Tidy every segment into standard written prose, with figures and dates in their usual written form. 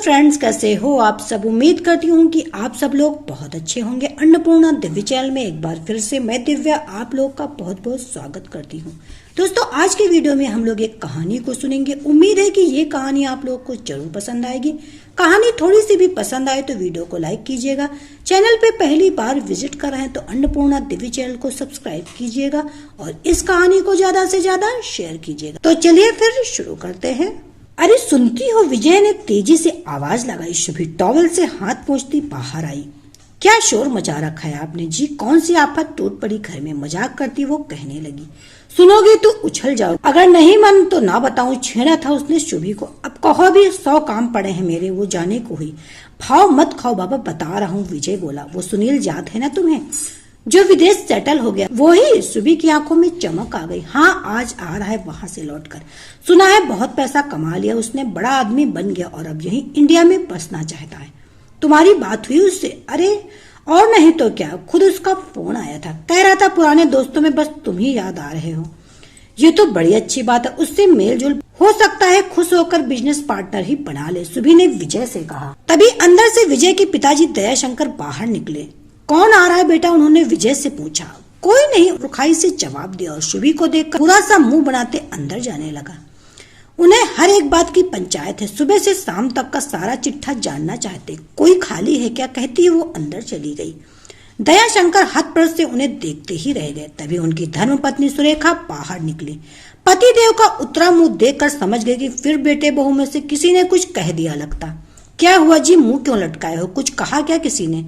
Friends, कैसे हो आप सब। उम्मीद करती हूँ कि आप सब लोग बहुत अच्छे होंगे। अन्नपूर्णा दिव्य चैनल में एक बार फिर से मैं दिव्या आप लोग का बहुत बहुत स्वागत करती हूँ। दोस्तों, आज के वीडियो में हम लोग एक कहानी को सुनेंगे। उम्मीद है कि ये कहानी आप लोग को जरूर पसंद आएगी। कहानी थोड़ी सी भी पसंद आए तो वीडियो को लाइक कीजिएगा। चैनल पे पहली बार विजिट कर रहे हैं तो अन्नपूर्णा दिव्य चैनल को सब्सक्राइब कीजिएगा और इस कहानी को ज्यादा से ज्यादा शेयर कीजिएगा। तो चलिए फिर शुरू करते हैं। अरे सुनती हो, विजय ने तेजी से आवाज लगाई। शुभी टॉवल से हाथ पोंछती बाहर आई। क्या शोर मचा रखा है आपने जी? कौन सी आफत टूट पड़ी घर में? मजाक करती वो कहने लगी। सुनोगे तो उछल जाओ, अगर नहीं मन तो ना बताऊं। छेड़ा था उसने शुभी को। अब कहो भी, 100 काम पड़े हैं मेरे, वो जाने को हुई। भाव मत खाओ बाबा, बता रहा हूँ, विजय बोला। वो सुनील याद है ना तुम्हें, जो विदेश सेटल हो गया? वो ही। शुभी की आंखों में चमक आ गई। हाँ, आज आ रहा है वहां से लौटकर। सुना है बहुत पैसा कमा लिया उसने, बड़ा आदमी बन गया और अब यही इंडिया में बसना चाहता है। तुम्हारी बात हुई उससे? अरे और नहीं तो क्या, खुद उसका फोन आया था, कह रहा था पुराने दोस्तों में बस तुम ही याद आ रहे हो। ये तो बड़ी अच्छी बात है, उससे मेल जोल हो सकता है, खुश होकर बिजनेस पार्टनर ही बना ले, शुभी ने विजय से कहा। तभी अंदर से विजय के पिताजी दयाशंकर बाहर निकले। कौन आ रहा है बेटा? उन्होंने विजय से पूछा। कोई नहीं, रुखाई से जवाब दिया और शुभी को देखकर बुरा सा मुंह बनाते अंदर जाने लगा। उन्हें हर एक बात की पंचायत है, सुबह से शाम तक का सारा चिट्ठा जानना चाहते। कोई खाली है क्या? कहती है वो अंदर चली गई। दयाशंकर हतप्रभ से उन्हें देखते ही रह गए। तभी उनकी धर्मपत्नी सुरेखा बाहर निकली। पतिदेव का उतरा मुंह देखकर समझ गए कि फिर बेटे बहू में से किसी ने कुछ कह दिया लगता। क्या हुआ जी, मुंह क्यों लटकाए हो? कुछ कहा क्या किसी ने?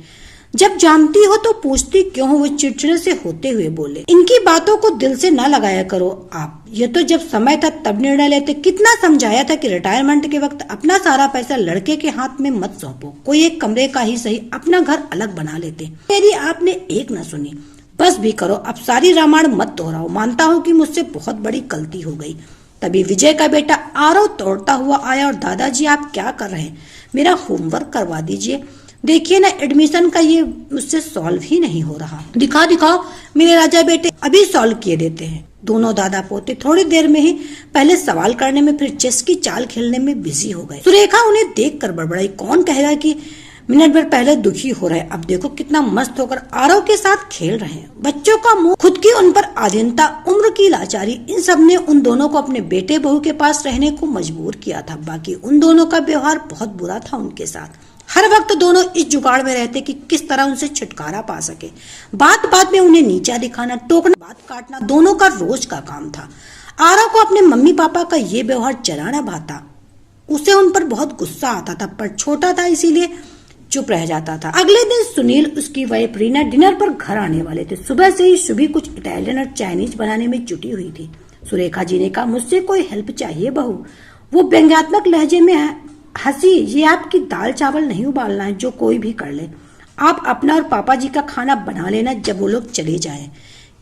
जब जानती हो तो पूछती क्यों हो? वो चिड़चिड़े से होते हुए बोले। इनकी बातों को दिल से न लगाया करो आप, ये तो जब समय था तब निर्णय लेते। कितना समझाया था कि रिटायरमेंट के वक्त अपना सारा पैसा लड़के के हाथ में मत सौंपो, कोई एक कमरे का ही सही अपना घर अलग बना लेते। मेरी आपने एक न सुनी। बस भी करो, अब सारी रामायण मत दोहराओ। मानता हूँ कि मुझसे बहुत बड़ी गलती हो गई। तभी विजय का बेटा आरव तोड़ता हुआ आया और दादाजी आप क्या कर रहे हैं? मेरा होमवर्क करवा दीजिए। देखिए ना, एडमिशन का ये मुझसे सॉल्व ही नहीं हो रहा। दिखाओ मेरे राजा बेटे, अभी सॉल्व किए देते हैं। दोनों दादा पोते थोड़ी देर में ही पहले सवाल करने में फिर चेस की चाल खेलने में बिजी हो गए। सुरेखा उन्हें देखकर बड़बड़ाई। कौन कहेगा कि मिनट भर पहले दुखी हो रहे, अब देखो कितना मस्त होकर आरव के साथ खेल रहे हैं। बच्चों का मुंह, खुद की उन पर आधीनता, उम्र की लाचारी, इन सब ने उन दोनों को अपने बेटे बहू के पास रहने को मजबूर किया था। बाकी उन दोनों का व्यवहार बहुत बुरा था उनके साथ। हर वक्त दोनों इस जुगाड़ में रहते कि किस तरह उनसे छुटकारा पा सके। बात बात में उन्हें नीचा दिखाना, टोकना, बात काटना दोनों का रोज का काम था। आरव को अपने मम्मी पापा का ये व्यवहार जरा न भाता। उसे उन पर बहुत गुस्सा आता था, पर छोटा था इसीलिए चुप रह जाता था। अगले दिन सुनील, उसकी वाइफ रीना डिनर पर घर आने वाले थे। सुबह से ही शुभी कुछ इटालियन और चाइनीज बनाने में जुटी हुई थी। सुरेखा जी ने कहा, मुझसे कोई हेल्प चाहिए बहू। वो व्यंग्यात्मक लहजे में हंसी। ये आपकी दाल चावल नहीं उबालना है, जो कोई भी कर ले। आप अपना और पापा जी का खाना बना लेना जब वो लोग चले जाएं।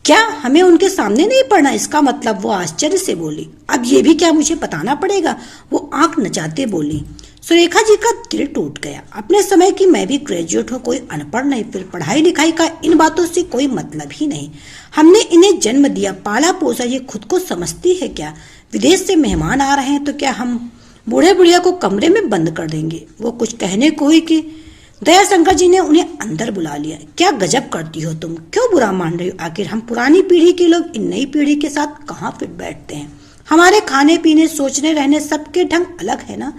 क्या हमें उनके सामने नहीं पड़ना? इसका मतलब? वो आश्चर्य से बोली। अब ये भी क्या मुझे बताना पड़ेगा? वो आंख नचाते बोली। सुरेखा जी का दिल टूट गया। अपने समय की मैं भी ग्रेजुएट हूँ, कोई अनपढ़ नहीं। फिर पढ़ाई लिखाई का इन बातों से कोई मतलब ही नहीं। हमने इन्हें जन्म दिया, पाला पोसा, ये खुद को समझती है क्या? विदेश से मेहमान आ रहे हैं तो क्या हम बूढ़े बुढ़िया को कमरे में बंद कर देंगे? वो कुछ कहने को ही कि दयाशंकर जी ने उन्हें अंदर बुला लिया। क्या गजब करती हो तुम, क्यों बुरा मान रही हो? आखिर हम पुरानी पीढ़ी के लोग इन नई पीढ़ी के साथ कहाँ फिट बैठते हैं? हमारे खाने पीने, सोचने रहने सबके ढंग अलग है ना।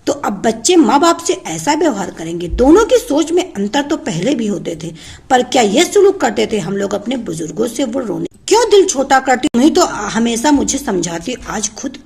तो अब बच्चे माँ बाप से ऐसा व्यवहार करेंगे? दोनों की सोच में अंतर तो पहले भी होते थे, पर क्या ये सुलूक करते थे हम लोग अपने बुजुर्गों से? वो रोने क्यों दिल छोटा करती? नहीं तो हमेशा मुझे समझाती, आज खुद।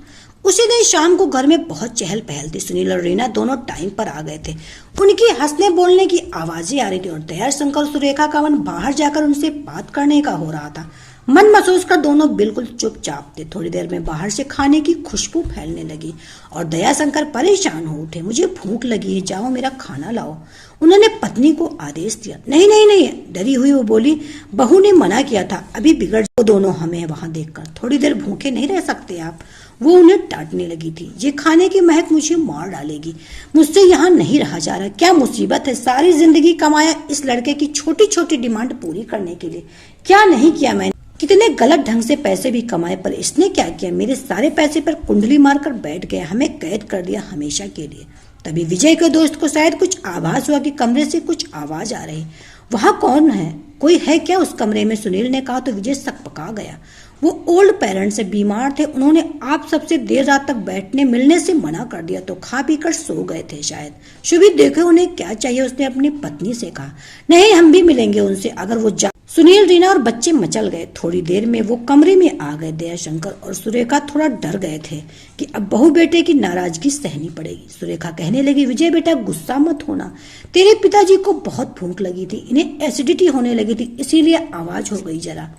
उसी दिन शाम को घर में बहुत चहल पहल थी। सुनील और रीना दोनों टाइम पर आ गए थे। उनकी हंसने बोलने की आवाजें आ रही थी और दयाशंकर और सुरेखा का मन बाहर जाकर उनसे बात करने का हो रहा था। मन महसूस कर दोनों बिल्कुल चुपचाप थे। थोड़ी देर में बाहर से खाने की खुशबू फैलने लगी और दयाशंकर परेशान हो उठे। मुझे भूख लगी है, जाओ मेरा खाना लाओ। उन्होंने पत्नी को आदेश दिया। नहीं नहीं नहीं, डरी हुई वो बोली। बहू ने मना किया था, अभी बिगड़ जाओ दोनों हमें वहां देखकर। थोड़ी देर भूखे नहीं रह सकते आप? वो उन्हें डांटने लगी थी। ये खाने की महक मुझे मार डालेगी, मुझसे यहाँ नहीं रहा जा रहा। क्या मुसीबत है, सारी जिंदगी कमाया इस लड़के की छोटी छोटी डिमांड पूरी करने के लिए। क्या नहीं किया मैंने? कितने गलत ढंग से पैसे भी कमाए, पर इसने क्या किया? मेरे सारे पैसे पर कुंडली मारकर बैठ गया, हमें कैद कर दिया हमेशा के लिए। तभी विजय के दोस्त को शायद कुछ आभास हुआ कि कमरे से कुछ आवाज आ रही। वहां कौन है, कोई है क्या उस कमरे में? सुनील ने कहा तो विजय सकपका गया। वो ओल्ड पेरेंट्स से बीमार थे, उन्होंने आप सबसे देर रात तक बैठने मिलने से मना कर दिया, तो खा पी कर सो गए थे शायद। शुभी देखे उन्हें क्या चाहिए, उसने अपनी पत्नी से कहा। नहीं, हम भी मिलेंगे उनसे अगर वो जा। सुनील, रीना और बच्चे मचल गए। थोड़ी देर में वो कमरे में आ गए। दयाशंकर और सुरेखा थोड़ा डर गए थे कि अब बहू बेटे की नाराजगी सहनी पड़ेगी। सुरेखा कहने लगी, विजय बेटा गुस्सा मत होना, तेरे पिताजी को बहुत भूख लगी थी, इन्हें एसिडिटी होने लगी थी, इसीलिए आवाज हो गई जरा।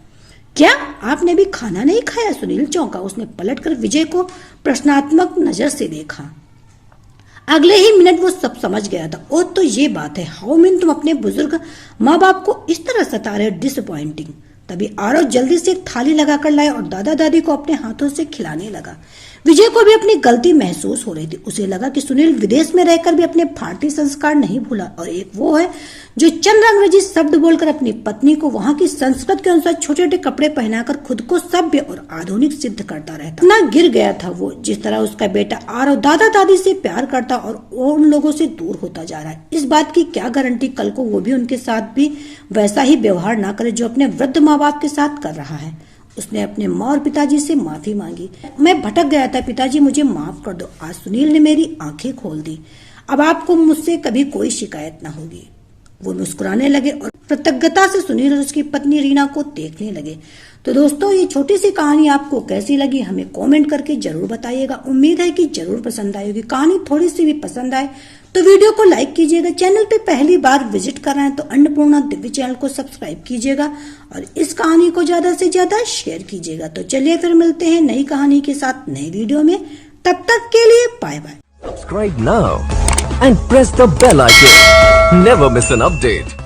क्या आपने भी खाना नहीं खाया? सुनील चौंका। उसने पलटकर विजय को प्रश्नात्मक नजर से देखा। अगले ही मिनट वो सब समझ गया था। ओ तो ये बात है, हाउ मीन तुम अपने बुजुर्ग माँ बाप को इस तरह सता रहे हो, डिसअपॉइंटिंग। तभी आरव जल्दी से एक थाली लगाकर लाया और दादा दादी को अपने हाथों से खिलाने लगा। विजय को भी अपनी गलती महसूस हो रही थी। उसे लगा कि सुनील विदेश में रहकर भी अपने भारतीय संस्कार नहीं भूला, और एक वो है जो चंद अंग्रेजी शब्द बोलकर अपनी पत्नी को वहां की संस्कृत के अनुसार छोटे छोटे कपड़े पहनाकर खुद को सभ्य और आधुनिक सिद्ध करता रहता। ना गिर गया था वो, जिस तरह उसका बेटा आरव दादा दादी से प्यार करता और वो उन लोगों से दूर होता जा रहा है। इस बात की क्या गारंटी कल को वो भी उनके साथ भी वैसा ही व्यवहार ना करे जो अपने वृद्ध माँ बाप के साथ कर रहा है। उसने अपने माँ और पिताजी से माफी मांगी। मैं भटक गया था पिताजी, मुझे माफ कर दो। आज सुनील ने मेरी आंखें खोल दी। अब आपको मुझसे कभी कोई शिकायत न होगी। वो मुस्कुराने लगे और कृतज्ञता से सुनील और उसकी पत्नी रीना को देखने लगे। तो दोस्तों, ये छोटी सी कहानी आपको कैसी लगी हमें कमेंट करके जरूर बताइएगा। उम्मीद है कि जरूर पसंद आई होगी। कहानी थोड़ी सी भी पसंद आए तो वीडियो को लाइक कीजिएगा। चैनल पे पहली बार विजिट कर रहे हैं तो अन्नपूर्णा दिव्य चैनल को सब्सक्राइब कीजिएगा और इस कहानी को ज्यादा से ज्यादा शेयर कीजिएगा। तो चलिए फिर मिलते हैं नई कहानी के साथ नए वीडियो में। तब तक के लिए bye bye. Subscribe now and press the bell icon. Never miss an update.